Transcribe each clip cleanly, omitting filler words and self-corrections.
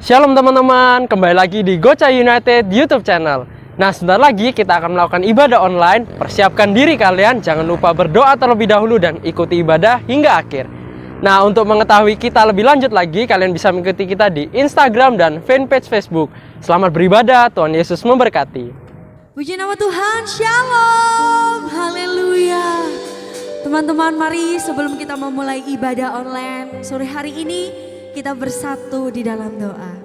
Shalom teman-teman, kembali lagi di Gocha United YouTube channel. Nah, sebentar lagi kita akan melakukan ibadah online. Persiapkan diri kalian, jangan lupa berdoa terlebih dahulu dan ikuti ibadah hingga akhir. Nah, untuk mengetahui kita lebih lanjut lagi, kalian bisa mengikuti kita di Instagram dan fanpage Facebook. Selamat beribadah, Tuhan Yesus memberkati. Puji nama Tuhan, Shalom, Haleluya. Teman-teman, mari sebelum kita memulai ibadah online sore hari ini, kita bersatu di dalam doa.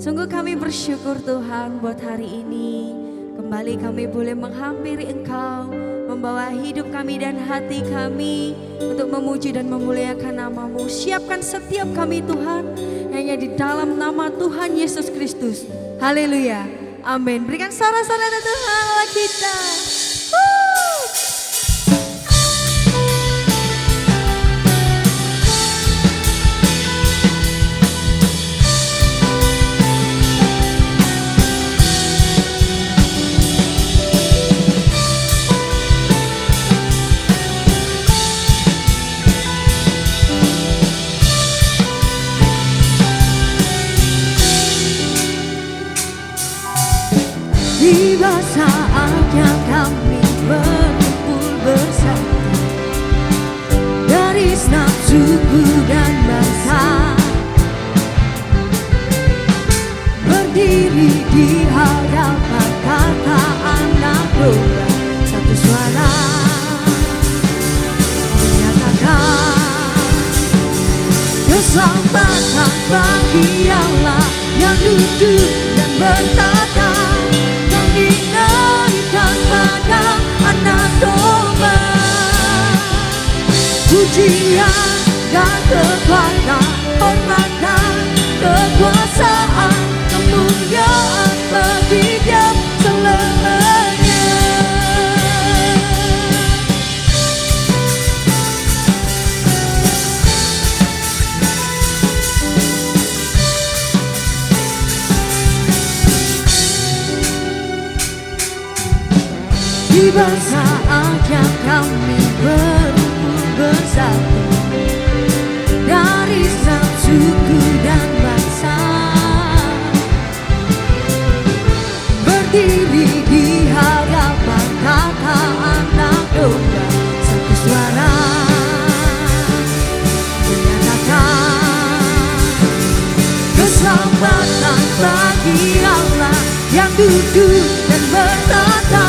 Sungguh kami bersyukur Tuhan buat hari ini. Kembali kami boleh menghampiri Engkau, membawa hidup kami dan hati kami untuk memuji dan memuliakan nama-Mu. Siapkan setiap kami Tuhan, hanya di dalam nama Tuhan Yesus Kristus. Haleluya, amin. Berikan sorak-sorai Tuhan Allah kita. Tiba saatnya kami berkumpul bersama dari setiap suku dan bangsa, berdiri di hadapan kata anak domba, satu suara menyatakan keselamatan bagi Allah yang duduk dan bertata. Dinaikkan pada anak domba, pujian dan kekuatan, hormatan, kekuasaan, kemuliaan bagi Dia selamanya. Tiba saatnya kami berkumpul bersatu dari setiap suku dan bangsa, berdiri di hadapan kata anak domba, satu suara menyatakan keselamatan bagi Allah yang duduk dan bertata.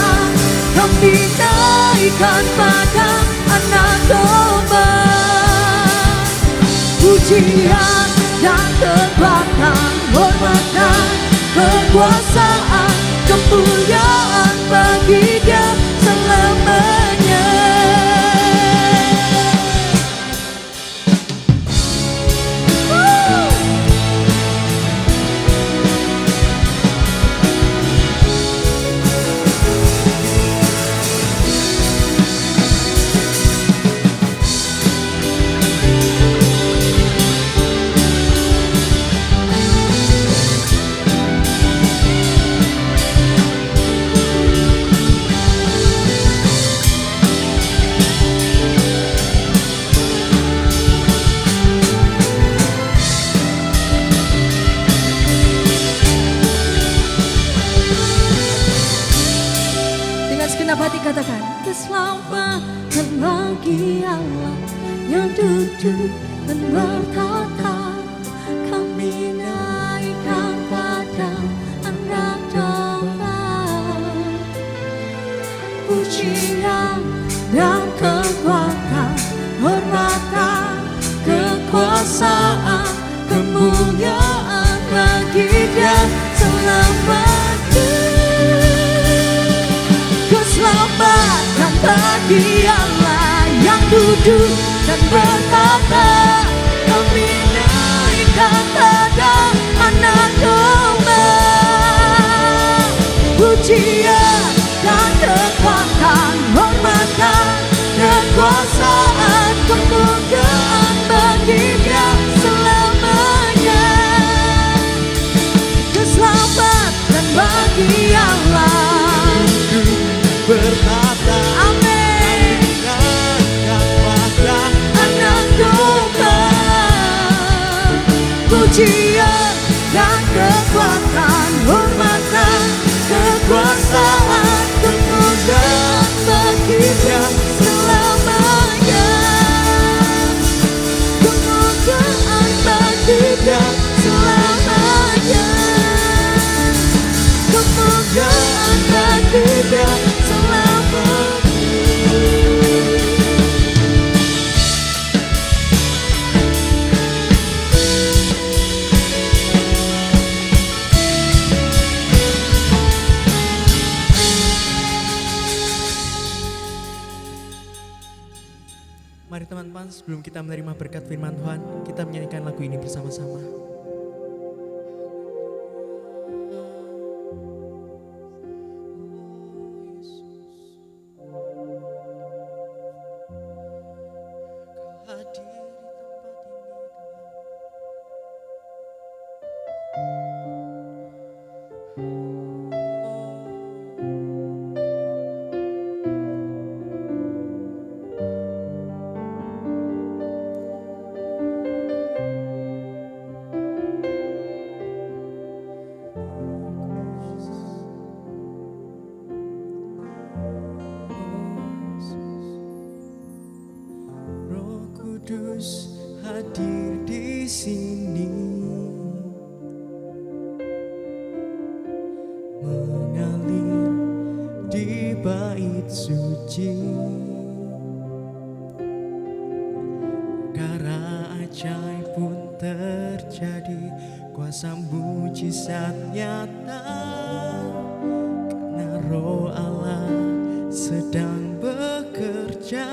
Dinaikkan pada anak domba, pujian dan kekuatan, hormatan, kekuasaan, kemuliaan bagi Dia selamanya. Katakan keselamatan bagi Allah yang duduk dan bertata. Kami naikkan pada anak domba, pujian dan kekuatan, hormatan, kekuasaan, kemuliaan bagi Dia selamanya. Keselamatan bagi Allah yang duduk dan bertata. Kami naikkan pada anak domba, pujian dan kekuatan, hormatan, kekuasaan, kemuliaan bagi Dia selamanya. Keselamatan bagi Allah berkata, amin. Anak domba, kekuatan, hormatan, kekuasaan, kemuliaan bagi Dia selamanya. Kemuliaan bagi Dia selamanya. Kemuliaan bagi Dia selamanya. Mari teman-teman, sebelum kita menerima berkat firman Tuhan, kita menyanyikan lagu ini bersama-sama. Kudus hadir di sini, mengalir di bait suci. Perkara ajaib pun terjadi, kuasa mujizat nyata, karena Roh Allah sedang bekerja.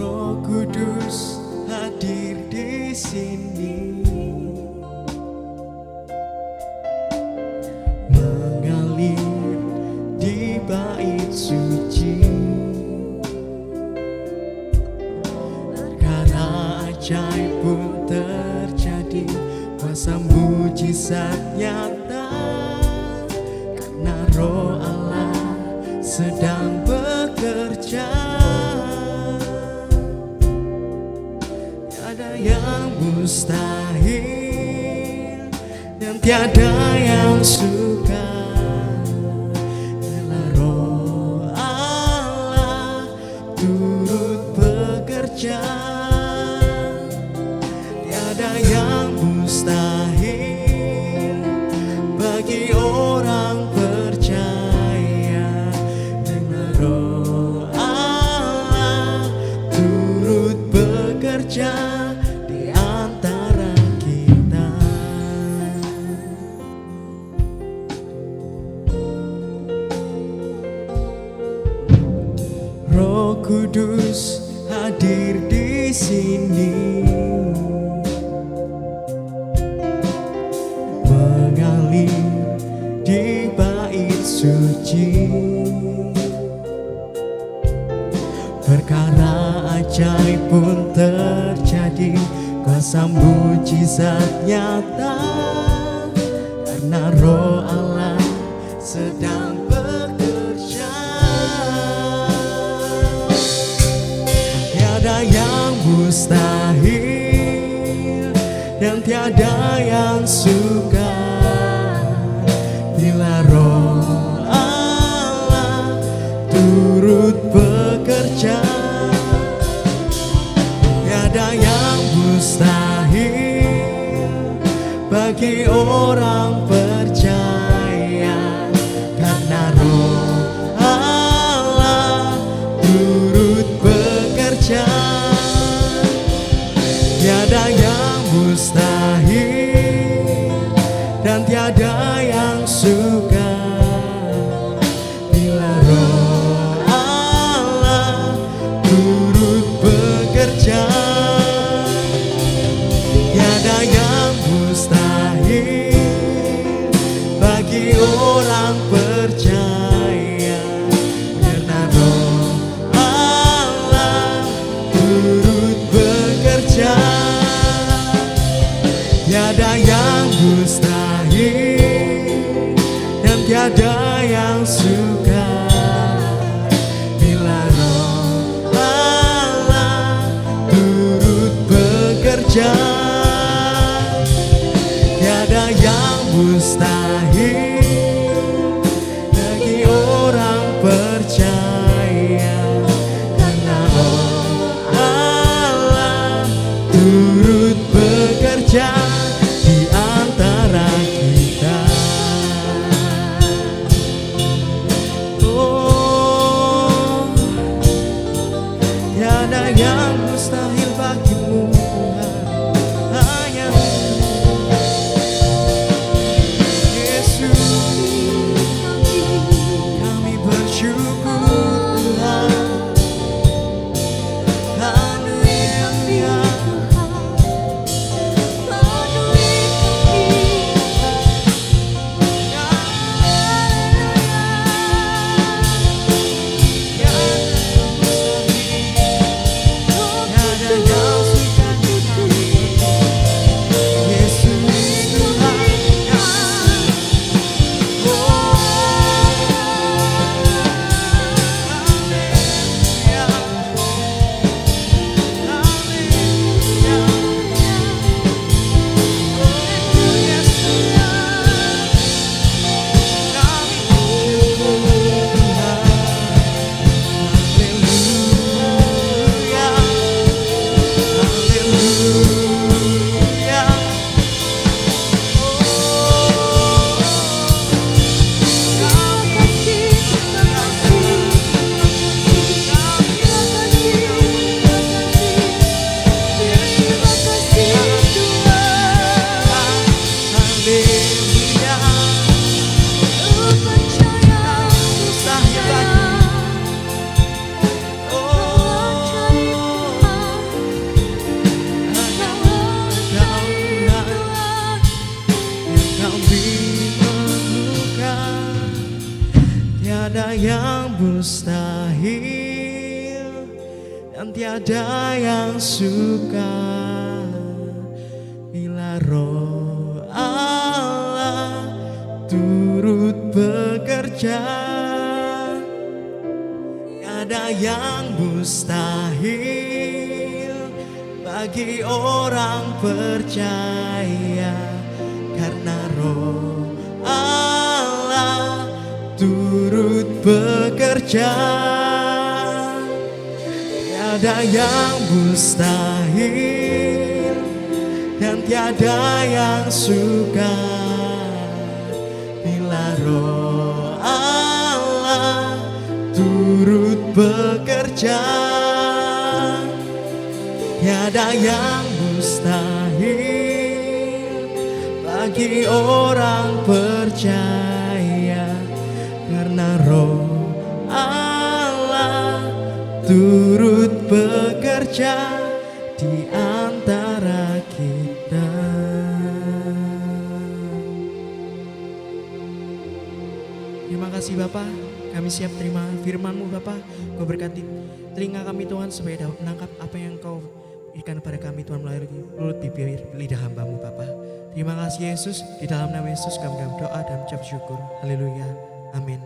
Roh Kudus hadir di sini, mengalir di bait suci. Perkara ajaib pun terjadi, kuasa mujizat nyata, karena Roh Allah sedang bekerja. Tiada yang mustahil dan tiada yang sukar, bila Roh Allah turut bekerja. Tiada yang mustahil bagi orang percaya, dengan Roh Allah turut bekerja di antara kita. Roh Kudus hadir di sini, mengalir di bait suci. Perkara ajaib pun terjadi, kuasa mujizat nyata, karena Roh Allah sedang bekerja. Tiada yang mustahil dan tiada yang sukar, bila Roh Allah turut bekerja. Tiada yang mustahil bagi orang percaya, karena Roh Allah turut bekerja. Tiada yang mustahil dan tiada yang sukar, bila Roh Allah turut bekerja. Tiada yang mustahil bagi orang percaya, karena Roh Allah turut bekerja. Tiada yang mustahil dan tiada yang sukar, bila Roh Allah turut bekerja. bekerja, tiada yang mustahil bagi orang percaya, karena Allah turut bekerja di antara kita. Oh, tiada yang mustahil bagimu Tuhan, hanya Yesus. Kami bersyukur Tuhan, haleluya. Tiada yang mustahil dan tiada yang suka bila Roh Allah turut bekerja. Tiada yang mustahil bagi orang percaya, karena Roh Allah turut bekerja. Tiada yang mustahil dan tiada yang suka bila Roh Allah turut bekerja. Tiada yang mustahil bagi orang percaya, karena Roh Allah turut bekerja di antara kita. Terima kasih Bapa, kami siap terima firman-Mu Bapa. Kau berkati telinga kami Tuhan supaya dapat menangkap apa yang Kau berikan kepada kami Tuhan melalui mulut bibir lidah hamba-Mu Bapa. Terima kasih Yesus, di dalam nama Yesus kami berdoa dan ucap syukur. Haleluya. Amin.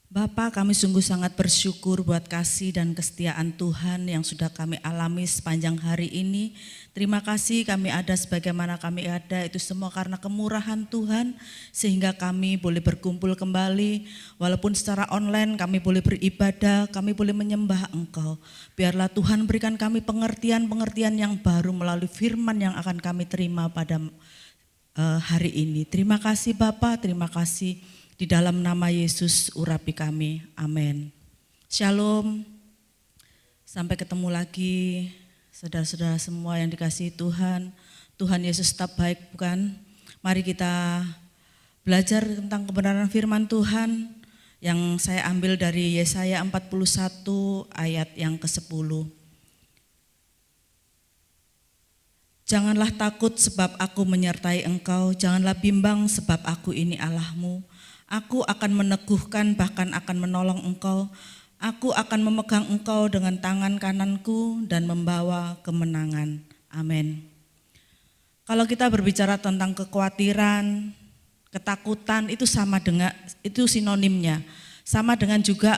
Bapa, kami sungguh sangat bersyukur buat kasih dan kesetiaan Tuhan yang sudah kami alami sepanjang hari ini. Terima kasih kami ada sebagaimana kami ada, itu semua karena kemurahan Tuhan, sehingga kami boleh berkumpul kembali. Walaupun secara online kami boleh beribadah, kami boleh menyembah Engkau. Biarlah Tuhan berikan kami pengertian-pengertian yang baru melalui firman yang akan kami terima pada hari ini. Terima kasih Bapa, terima kasih. Di dalam nama Yesus urapi kami, amin. Shalom, sampai ketemu lagi saudara-saudara semua yang dikasihi Tuhan. Tuhan Yesus tetap baik bukan? Mari kita belajar tentang kebenaran firman Tuhan yang saya ambil dari Yesaya 41 ayat yang ke-10. Janganlah takut sebab aku menyertai engkau, janganlah bimbang sebab aku ini Allahmu. Aku akan meneguhkan bahkan akan menolong engkau. Aku akan memegang engkau dengan tangan kananku dan membawa kemenangan. Amin. Kalau kita berbicara tentang kekhawatiran, ketakutan itu sinonimnya. Sama dengan juga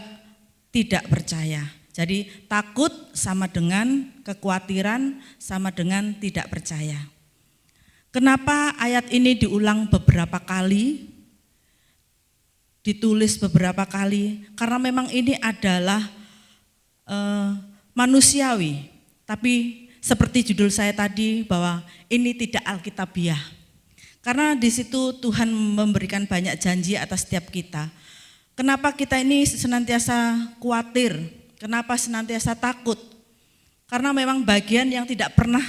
tidak percaya. Jadi takut sama dengan kekhawatiran, sama dengan tidak percaya. Kenapa ayat ini diulang beberapa kali, ditulis beberapa kali? Karena memang ini adalah manusiawi, tapi seperti judul saya tadi bahwa ini tidak alkitabiah. Karena di situ Tuhan memberikan banyak janji atas setiap kita. Kenapa kita ini senantiasa khawatir? Kenapa senantiasa takut? Karena memang bagian yang tidak pernah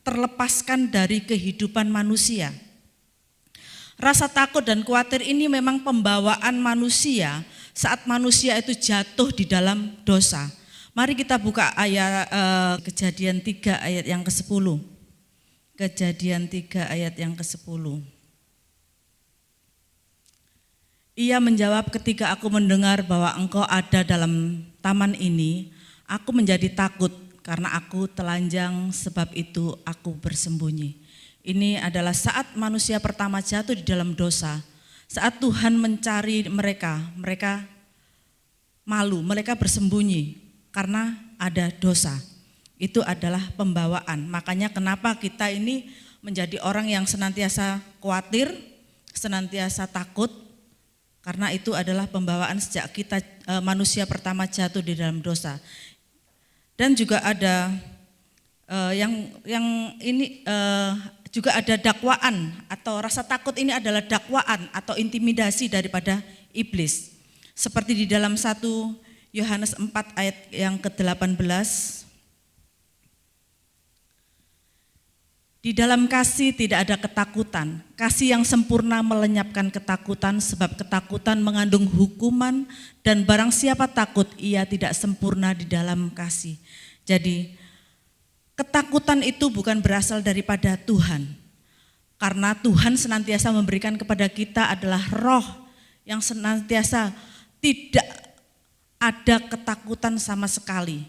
terlepaskan dari kehidupan manusia. Rasa takut dan khawatir ini memang pembawaan manusia saat manusia itu jatuh di dalam dosa. Mari kita buka ayat Kejadian 3 ayat yang ke-10. Kejadian 3 ayat yang ke-10. Ia menjawab, ketika aku mendengar bahwa engkau ada dalam taman ini, aku menjadi takut karena aku telanjang, sebab itu aku bersembunyi. Ini adalah saat manusia pertama jatuh di dalam dosa. Saat Tuhan mencari mereka malu, mereka bersembunyi karena ada dosa. Itu adalah pembawaan. Makanya kenapa kita ini menjadi orang yang senantiasa khawatir, senantiasa takut, karena itu adalah pembawaan sejak kita manusia pertama jatuh di dalam dosa. Dan juga ada juga ada dakwaan atau rasa takut ini adalah dakwaan atau intimidasi daripada iblis. Seperti di dalam 1 Yohanes 4 ayat yang ke-18. Di dalam kasih tidak ada ketakutan. Kasih yang sempurna melenyapkan ketakutan, sebab ketakutan mengandung hukuman, dan barang siapa takut ia tidak sempurna di dalam kasih. Jadi ketakutan itu bukan berasal daripada Tuhan. Karena Tuhan senantiasa memberikan kepada kita adalah roh yang senantiasa tidak ada ketakutan sama sekali.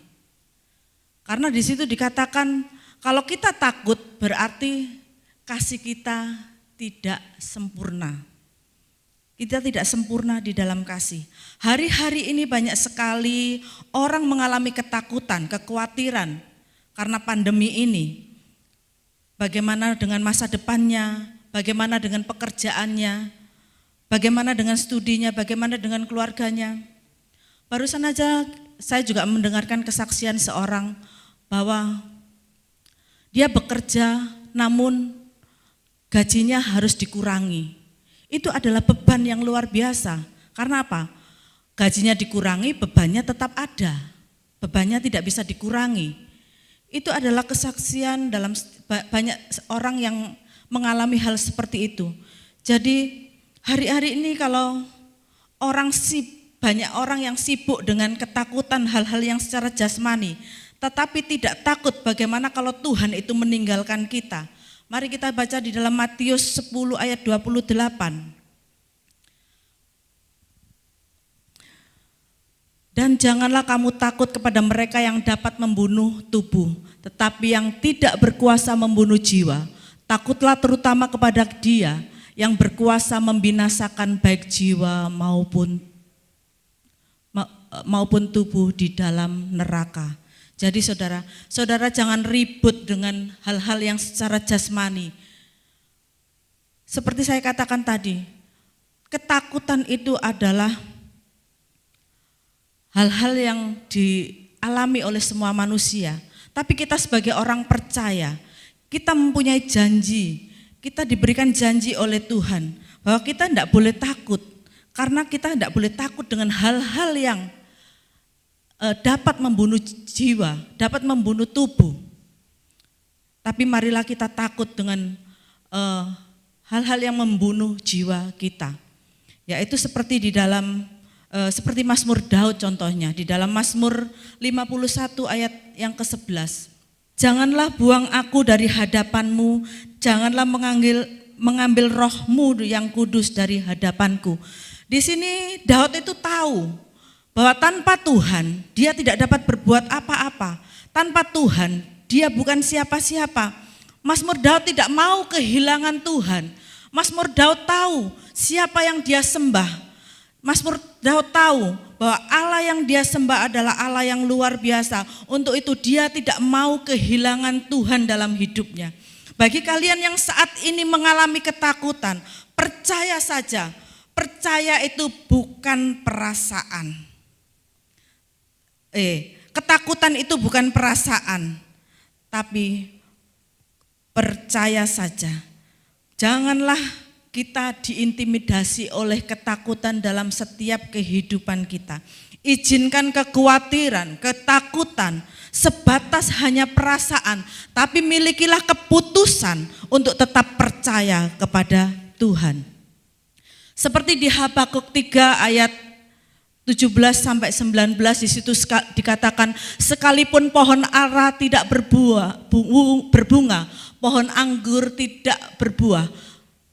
Karena di situ dikatakan kalau kita takut berarti kasih kita tidak sempurna. Kita tidak sempurna di dalam kasih. Hari-hari ini banyak sekali orang mengalami ketakutan, kekhawatiran karena pandemi ini. Bagaimana dengan masa depannya, bagaimana dengan pekerjaannya, bagaimana dengan studinya, bagaimana dengan keluarganya. Barusan aja saya juga mendengarkan kesaksian seorang bahwa dia bekerja namun gajinya harus dikurangi. Itu adalah beban yang luar biasa. Karena apa? Gajinya dikurangi, bebannya tetap ada. Bebannya tidak bisa dikurangi. Itu adalah kesaksian dalam banyak orang yang mengalami hal seperti itu. Jadi hari-hari ini kalau banyak orang yang sibuk dengan ketakutan hal-hal yang secara jasmani, tetapi tidak takut bagaimana kalau Tuhan itu meninggalkan kita. Mari kita baca di dalam Matius 10 ayat 28. Dan janganlah kamu takut kepada mereka yang dapat membunuh tubuh, tetapi yang tidak berkuasa membunuh jiwa. Takutlah terutama kepada Dia yang berkuasa membinasakan baik jiwa maupun tubuh di dalam neraka. Jadi saudara jangan ribut dengan hal-hal yang secara jasmani. Seperti saya katakan tadi, ketakutan itu adalah hal-hal yang dialami oleh semua manusia. Tapi kita sebagai orang percaya, kita mempunyai janji, kita diberikan janji oleh Tuhan bahwa kita tidak boleh takut. Karena kita tidak boleh takut dengan hal-hal yang dapat membunuh jiwa, dapat membunuh tubuh. Tapi marilah kita takut dengan hal-hal yang membunuh jiwa kita. Yaitu seperti di dalam seperti Mazmur Daud contohnya, di dalam Mazmur 51 ayat yang ke-11. Janganlah buang aku dari hadapanmu, janganlah mengambil rohmu yang kudus dari hadapanku. Di sini Daud itu tahu bahwa tanpa Tuhan dia tidak dapat berbuat apa-apa. Tanpa Tuhan dia bukan siapa-siapa. Mazmur Daud tidak mau kehilangan Tuhan. Mazmur Daud tahu siapa yang dia sembah. Mazmur Daud tahu bahwa Allah yang dia sembah adalah Allah yang luar biasa. Untuk itu dia tidak mau kehilangan Tuhan dalam hidupnya. Bagi kalian yang saat ini mengalami ketakutan, percaya saja, percaya itu bukan perasaan. Ketakutan itu bukan perasaan, tapi percaya saja. Janganlah kita diintimidasi oleh ketakutan dalam setiap kehidupan kita. Izinkan kekhawatiran, ketakutan sebatas hanya perasaan, tapi milikilah keputusan untuk tetap percaya kepada Tuhan. Seperti di Habakuk 3 ayat 17 sampai 19 di situ dikatakan, sekalipun pohon ara tidak berbunga, pohon anggur tidak berbuah,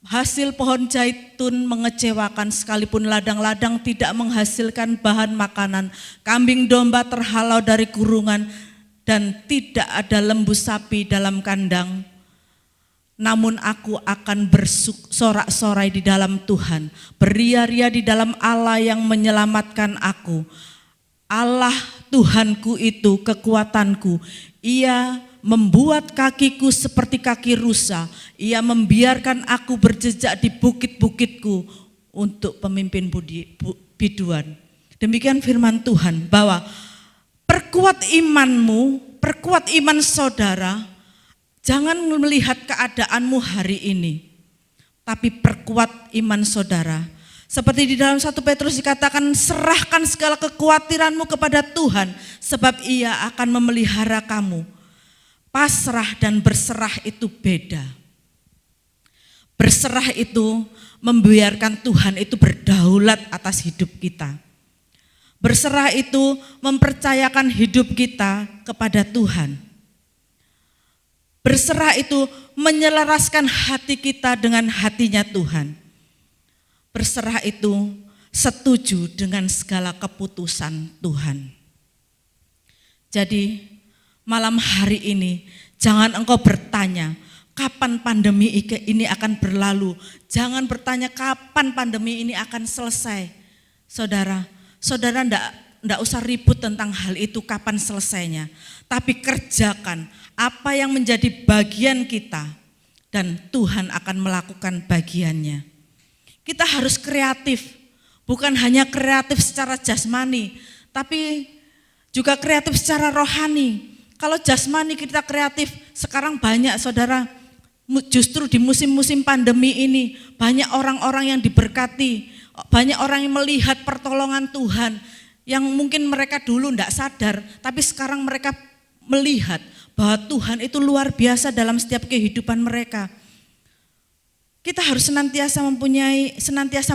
hasil pohon zaitun mengecewakan, sekalipun ladang-ladang tidak menghasilkan bahan makanan, kambing domba terhalau dari kurungan, dan tidak ada lembu sapi dalam kandang. Namun aku akan bersorak-sorai di dalam Tuhan, beria-ria di dalam Allah yang menyelamatkan aku. Allah Tuhanku itu kekuatanku, Ia membuat kakiku seperti kaki rusa, Ia membiarkan aku berjejak di bukit-bukitku untuk pemimpin biduan. Demikian firman Tuhan, bahwa perkuat imanmu, perkuat iman saudara. Jangan melihat keadaanmu hari ini, tapi perkuat iman saudara. Seperti di dalam 1 Petrus dikatakan, serahkan segala kekhawatiranmu kepada Tuhan, sebab Ia akan memelihara kamu. Pasrah dan berserah itu beda. Berserah itu membiarkan Tuhan itu berdaulat atas hidup kita. Berserah itu mempercayakan hidup kita kepada Tuhan. Berserah itu menyelaraskan hati kita dengan hatinya Tuhan. Berserah itu setuju dengan segala keputusan Tuhan. Jadi malam hari ini jangan engkau bertanya kapan pandemi ini akan berlalu. Jangan bertanya kapan pandemi ini akan selesai. Saudara enggak usah ribut tentang hal itu kapan selesainya. Tapi kerjakan apa yang menjadi bagian kita dan Tuhan akan melakukan bagiannya. Kita harus kreatif, bukan hanya kreatif secara jasmani, tapi juga kreatif secara rohani. Kalau jasmani kita kreatif, sekarang banyak saudara, justru di musim-musim pandemi ini banyak orang-orang yang diberkati, banyak orang yang melihat pertolongan Tuhan, yang mungkin mereka dulu enggak sadar, tapi sekarang mereka melihat bahwa Tuhan itu luar biasa dalam setiap kehidupan mereka. Kita harus senantiasa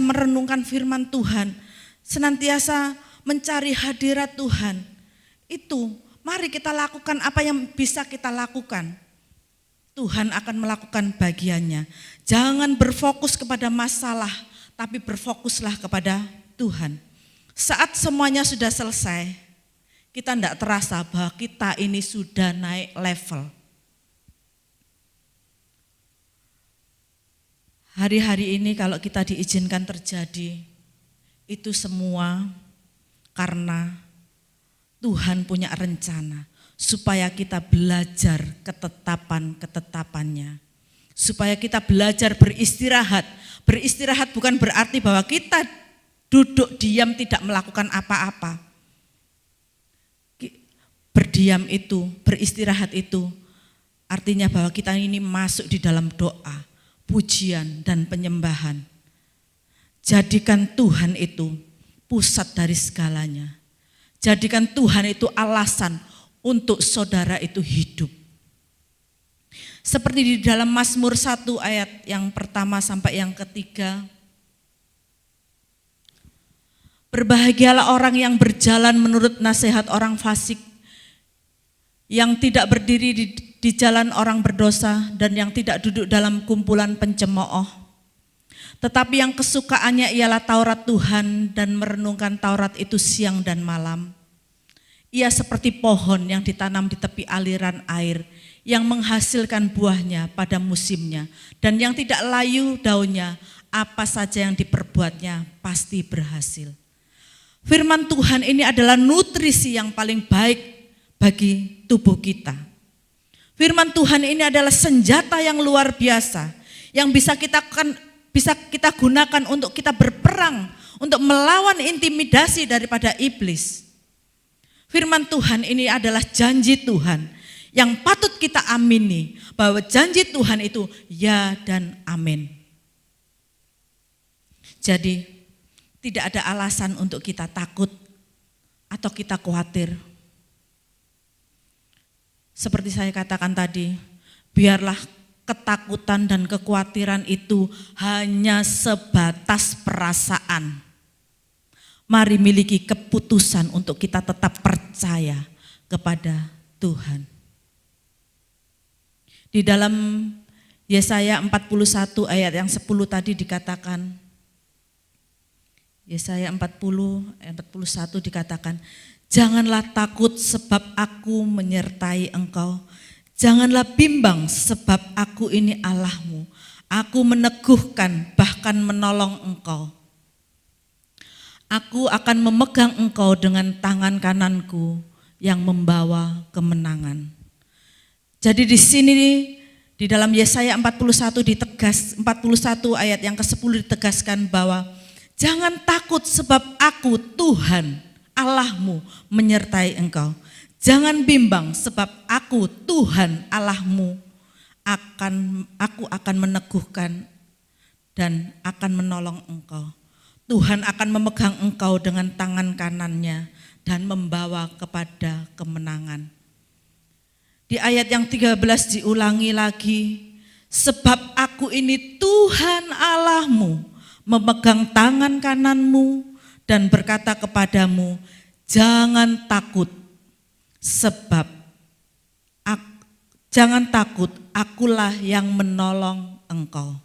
merenungkan firman Tuhan, senantiasa mencari hadirat Tuhan. Itu, mari kita lakukan apa yang bisa kita lakukan. Tuhan akan melakukan bagiannya. Jangan berfokus kepada masalah, tapi berfokuslah kepada Tuhan. Saat semuanya sudah selesai, kita tidak terasa bahwa kita ini sudah naik level. Hari-hari ini kalau kita diizinkan terjadi, itu semua karena Tuhan punya rencana supaya kita belajar ketetapan-ketetapannya. Supaya kita belajar beristirahat. Beristirahat bukan berarti bahwa kita duduk diam tidak melakukan apa-apa. Berdiam itu, beristirahat itu artinya bahwa kita ini masuk di dalam doa, pujian dan penyembahan. Jadikan Tuhan itu pusat dari segalanya. Jadikan Tuhan itu alasan untuk saudara itu hidup. Seperti di dalam Mazmur 1 ayat yang pertama sampai yang ketiga. Berbahagialah orang yang berjalan menurut nasihat orang fasik, yang tidak berdiri di jalan orang berdosa, dan yang tidak duduk dalam kumpulan pencemooh. Tetapi yang kesukaannya ialah Taurat Tuhan, dan merenungkan Taurat itu siang dan malam. Ia seperti pohon yang ditanam di tepi aliran air, yang menghasilkan buahnya pada musimnya, dan yang tidak layu daunnya, apa saja yang diperbuatnya pasti berhasil. Firman Tuhan ini adalah nutrisi yang paling baik bagi tubuh kita. Firman Tuhan ini adalah senjata yang luar biasa yang bisa kita gunakan untuk kita berperang, untuk melawan intimidasi daripada iblis. Firman Tuhan ini adalah janji Tuhan yang patut kita amini, bahwa janji Tuhan itu ya dan amin. Jadi tidak ada alasan untuk kita takut atau kita khawatir. Seperti saya katakan tadi, biarlah ketakutan dan kekhawatiran itu hanya sebatas perasaan. Mari miliki keputusan untuk kita tetap percaya kepada Tuhan. Di dalam Yesaya 41 ayat yang 10 tadi dikatakan, Yesaya 40 ayat 41 dikatakan, janganlah takut sebab aku menyertai engkau. Janganlah bimbang sebab aku ini Allahmu. Aku meneguhkan bahkan menolong engkau. Aku akan memegang engkau dengan tangan kananku yang membawa kemenangan. Jadi di sini di dalam Yesaya 41 ayat yang ke-10 ditegaskan bahwa jangan takut sebab aku Tuhan Allahmu menyertai engkau. Jangan bimbang sebab aku Tuhan Allahmu aku akan meneguhkan dan akan menolong engkau. Tuhan akan memegang engkau dengan tangan kanannya dan membawa kepada kemenangan. Di ayat yang 13 diulangi lagi, sebab aku ini Tuhan Allahmu memegang tangan kananmu dan berkata kepadamu, jangan takut. Sebab jangan takut, akulah yang menolong engkau.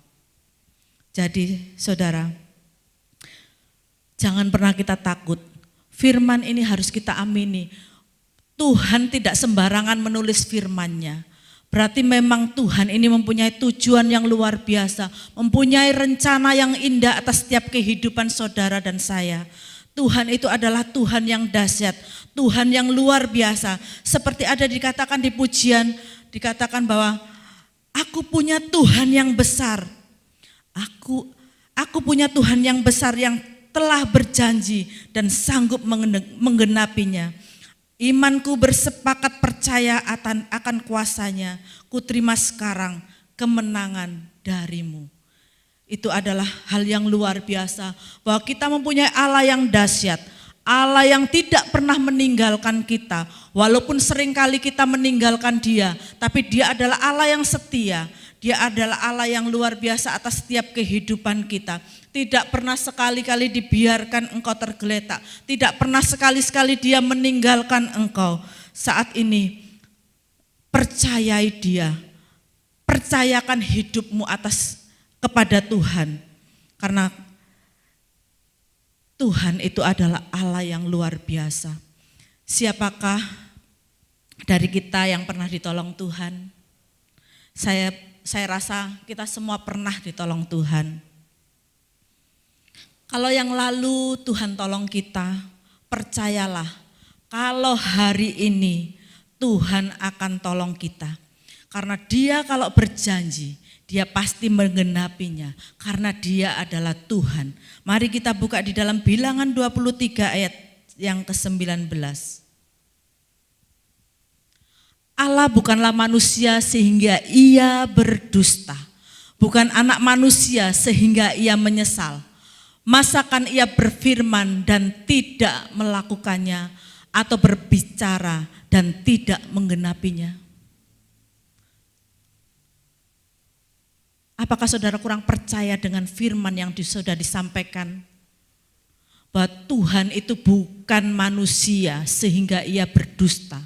Jadi saudara, jangan pernah kita takut. Firman ini harus kita amini. Tuhan tidak sembarangan menulis firman-Nya. Berarti memang Tuhan ini mempunyai tujuan yang luar biasa, mempunyai rencana yang indah atas setiap kehidupan saudara dan saya. Tuhan itu adalah Tuhan yang dahsyat, Tuhan yang luar biasa. Seperti ada dikatakan di pujian, dikatakan bahwa aku punya Tuhan yang besar. Aku punya Tuhan yang besar yang telah berjanji dan sanggup menggenapinya. Imanku bersepakat percaya akan kuasanya. Kuterima sekarang kemenangan darimu. Itu adalah hal yang luar biasa, bahwa kita mempunyai Allah yang dahsyat, Allah yang tidak pernah meninggalkan kita, walaupun seringkali kita meninggalkan Dia, tapi Dia adalah Allah yang setia, Dia adalah Allah yang luar biasa atas setiap kehidupan kita. Tidak pernah sekali-kali dibiarkan engkau tergeletak, tidak pernah sekali-sekali Dia meninggalkan engkau. Saat ini percayai Dia, percayakan hidupmu kepada Tuhan, karena Tuhan itu adalah Allah yang luar biasa. Siapakah dari kita yang pernah ditolong Tuhan? Saya rasa kita semua pernah ditolong Tuhan. Kalau yang lalu Tuhan tolong kita, percayalah kalau hari ini Tuhan akan tolong kita. Karena Dia kalau berjanji, Dia pasti menggenapinya karena Dia adalah Tuhan. Mari kita buka di dalam Bilangan 23 ayat yang ke-19. Allah bukanlah manusia sehingga Ia berdusta, bukan anak manusia sehingga Ia menyesal. Masakan Ia berfirman dan tidak melakukannya, atau berbicara dan tidak menggenapinya? Apakah saudara kurang percaya dengan firman yang sudah disampaikan? Bahwa Tuhan itu bukan manusia sehingga Ia berdusta.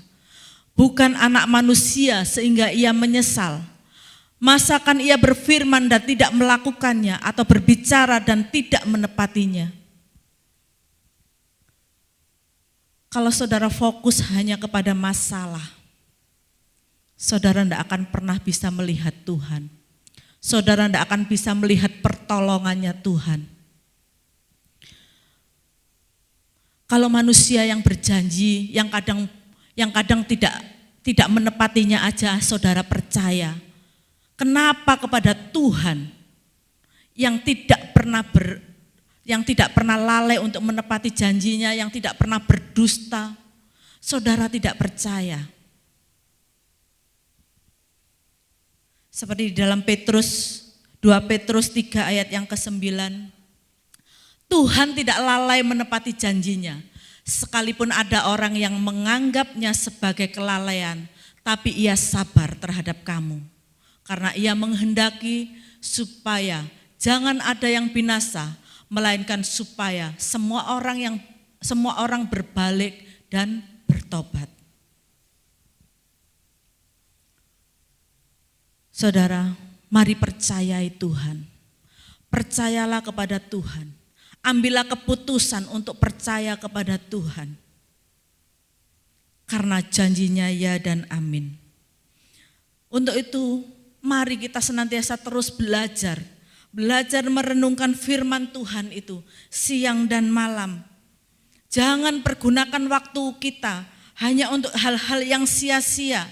Bukan anak manusia sehingga Ia menyesal. Masakan Ia berfirman dan tidak melakukannya, atau berbicara dan tidak menepatinya? Kalau saudara fokus hanya kepada masalah, saudara tidak akan pernah bisa melihat Tuhan. Saudara tidak akan bisa melihat pertolongannya Tuhan. Kalau manusia yang berjanji, yang kadang tidak menepatinya aja, saudara percaya. Kenapa kepada Tuhan yang tidak pernah lalai untuk menepati janjinya, yang tidak pernah berdusta, saudara tidak percaya? Seperti di dalam 2 Petrus 3 ayat yang ke-9, Tuhan tidak lalai menepati janjinya. Sekalipun ada orang yang menganggapnya sebagai kelalaian, tapi ia sabar terhadap kamu. Karena ia menghendaki supaya jangan ada yang binasa, melainkan supaya semua orang berbalik dan bertobat. Saudara, mari percayai Tuhan. Percayalah kepada Tuhan. Ambillah keputusan untuk percaya kepada Tuhan. Karena janjinya ya dan amin. Untuk itu, mari kita senantiasa terus belajar merenungkan firman Tuhan itu siang dan malam. Jangan pergunakan waktu kita hanya untuk hal-hal yang sia-sia,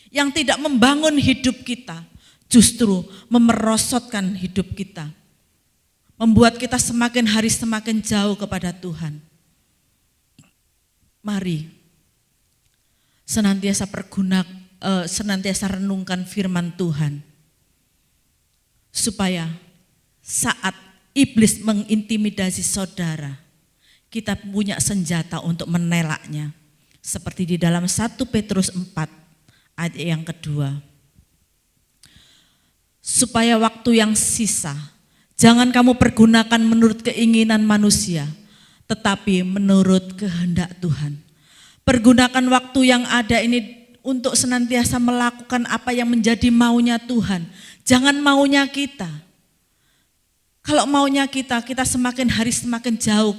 yang tidak membangun hidup kita, justru memerosotkan hidup kita, membuat kita semakin hari semakin jauh kepada Tuhan. Mari senantiasa renungkan firman Tuhan, supaya saat iblis mengintimidasi saudara, kita punya senjata untuk menelaknya. Seperti di dalam 1 Petrus 4 ayat yang kedua. Supaya waktu yang sisa, jangan kamu pergunakan menurut keinginan manusia, tetapi menurut kehendak Tuhan. Pergunakan waktu yang ada ini untuk senantiasa melakukan apa yang menjadi maunya Tuhan. Jangan maunya kita. Kalau maunya kita semakin hari semakin jauh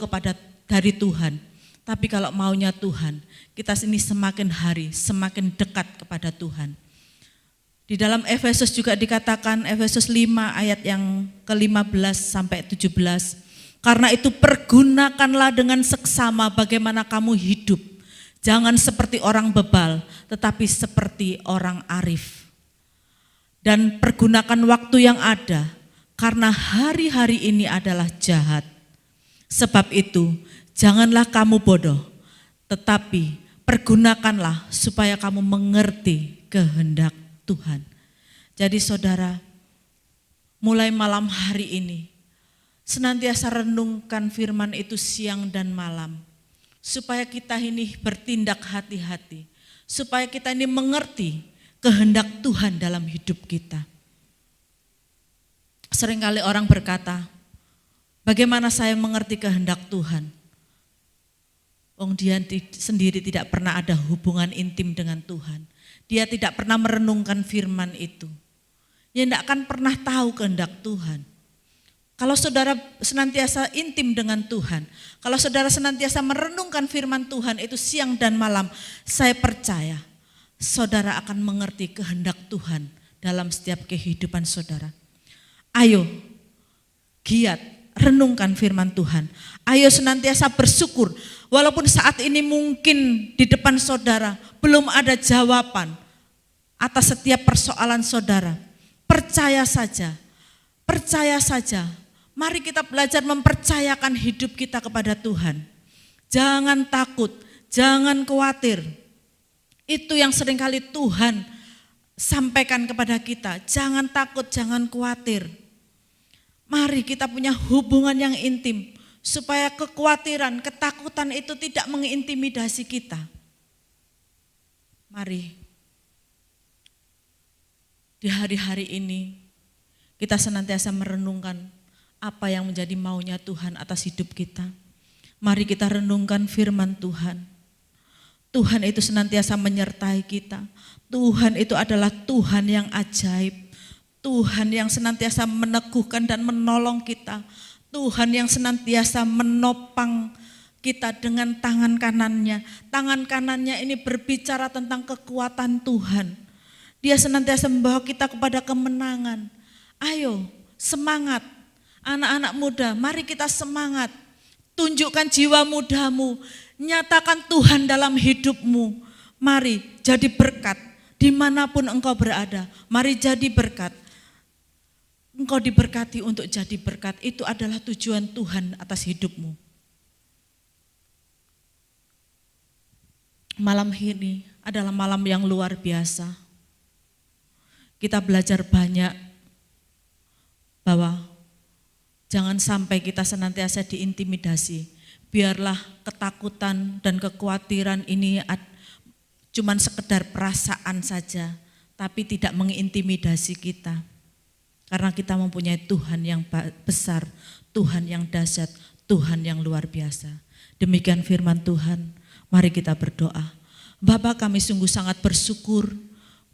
dari Tuhan. Tapi kalau maunya Tuhan, kita ini semakin hari semakin dekat kepada Tuhan. Di dalam Efesus juga dikatakan, Efesus 5 ayat yang ke-15 sampai 17. Karena itu pergunakanlah dengan seksama bagaimana kamu hidup. Jangan seperti orang bebal, tetapi seperti orang arif. Dan pergunakan waktu yang ada, karena hari-hari ini adalah jahat. Sebab itu, janganlah kamu bodoh, tetapi pergunakanlah supaya kamu mengerti kehendak Tuhan. Jadi saudara, mulai malam hari ini, senantiasa renungkan firman itu siang dan malam. Supaya kita ini bertindak hati-hati. Supaya kita ini mengerti kehendak Tuhan dalam hidup kita. Seringkali orang berkata, bagaimana saya mengerti kehendak Tuhan? Dia sendiri tidak pernah ada hubungan intim dengan Tuhan. Dia tidak pernah merenungkan firman itu. Dia tidak akan pernah tahu kehendak Tuhan. Kalau saudara senantiasa intim dengan Tuhan, kalau saudara senantiasa merenungkan firman Tuhan itu siang dan malam, saya percaya saudara akan mengerti kehendak Tuhan dalam setiap kehidupan saudara. Ayo, giat, renungkan firman Tuhan. Ayo senantiasa bersyukur, walaupun saat ini mungkin di depan saudara belum ada jawaban atas setiap persoalan saudara. Percaya saja. Mari kita belajar mempercayakan hidup kita kepada Tuhan. Jangan takut, jangan khawatir. Itu yang seringkali Tuhan sampaikan kepada kita. Jangan takut, jangan khawatir. Mari kita punya hubungan yang intim, supaya kekhawatiran, ketakutan itu tidak mengintimidasi kita. Mari, di hari-hari ini, kita senantiasa merenungkan apa yang menjadi maunya Tuhan atas hidup kita. Mari kita renungkan firman Tuhan. Tuhan itu senantiasa menyertai kita. Tuhan itu adalah Tuhan yang ajaib. Tuhan yang senantiasa meneguhkan dan menolong kita. Tuhan yang senantiasa menopang kita dengan tangan kanannya. Tangan kanannya ini berbicara tentang kekuatan Tuhan. Dia senantiasa membawa kita kepada kemenangan. Ayo, semangat. Anak-anak muda, mari kita semangat. tunjukkan jiwa mudamu, nyatakan Tuhan dalam hidupmu. Mari jadi berkat dimanapun engkau berada. Mari jadi berkat. Engkau diberkati untuk jadi berkat, itu adalah tujuan Tuhan atas hidupmu. Malam ini adalah malam yang luar biasa. Kita belajar banyak bahwa jangan sampai kita senantiasa diintimidasi. Biarlah ketakutan dan kekhawatiran ini cuman sekedar perasaan saja, tapi tidak mengintimidasi kita. Karena kita mempunyai Tuhan yang besar, Tuhan yang dahsyat, Tuhan yang luar biasa. Demikian firman Tuhan, mari kita berdoa. Bapa, kami sungguh sangat bersyukur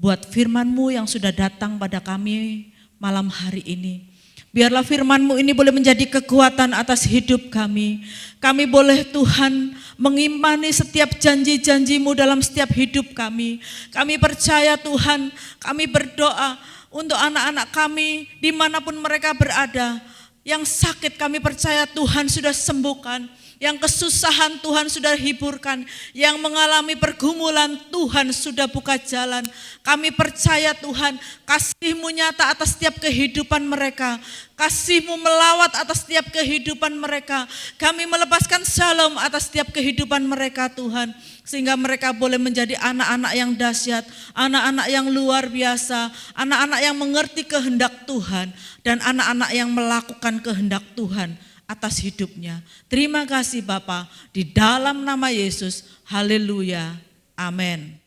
buat firman-Mu yang sudah datang pada kami malam hari ini. Biarlah firman-Mu ini boleh menjadi kekuatan atas hidup kami. Kami boleh Tuhan mengimani setiap janji-janji-Mu dalam setiap hidup kami. Kami percaya Tuhan, kami berdoa untuk anak-anak kami dimanapun mereka berada. Yang sakit kami percaya Tuhan sudah sembuhkan. Yang kesusahan Tuhan sudah hiburkan. Yang mengalami pergumulan Tuhan sudah buka jalan. Kami percaya Tuhan, kasih-Mu nyata atas setiap kehidupan mereka. Kasih-Mu melawat atas setiap kehidupan mereka. Kami melepaskan shalom atas setiap kehidupan mereka Tuhan. Sehingga mereka boleh menjadi anak-anak yang dahsyat, anak-anak yang luar biasa, anak-anak yang mengerti kehendak Tuhan, dan anak-anak yang melakukan kehendak Tuhan atas hidupnya. Terima kasih Bapa, di dalam nama Yesus, haleluya, amin.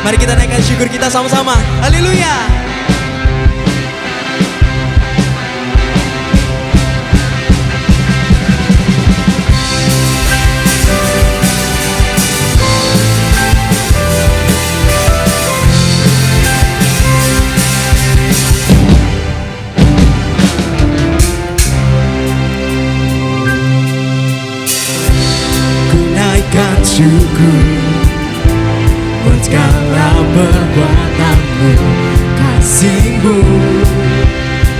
Mari kita naikkan syukur kita sama-sama. Haleluya. Ku naikkan syukur buat segala perbuatan-Mu, kasih-Mu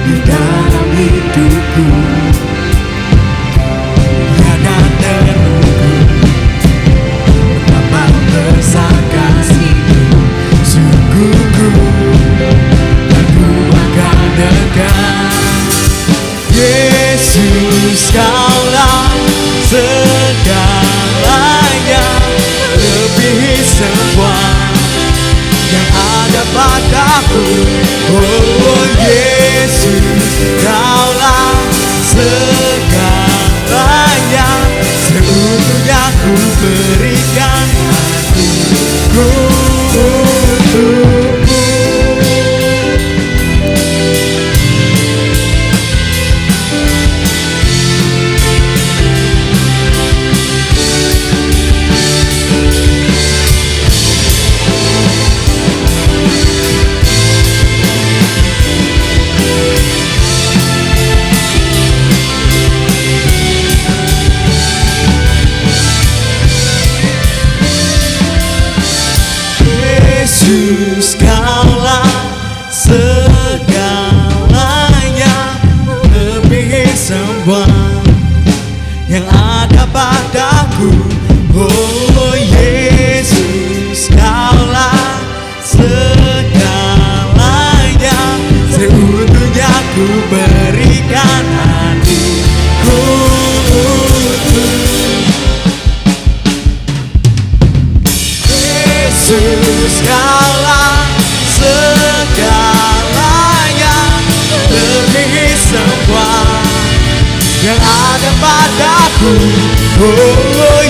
di dalam hidupku. Tiada terunggu betapa besar kasih-Mu, sungguh aku akan dekat. Yesus, Kaulah segalanya, lebih semua yang ada padaku. Oh Yesus, Kaulah segalanya, seutuhnya ku berikan hatiku untukmu. Yesus, Kaulah segalanya, lebih semua yang ada padaku. Oh Yesus, Kaulah segalanya, seutuhnya ku berikan hatiku untukmu. Yesus, Kaulah segalanya, lebih semua yang ada padaku. Oh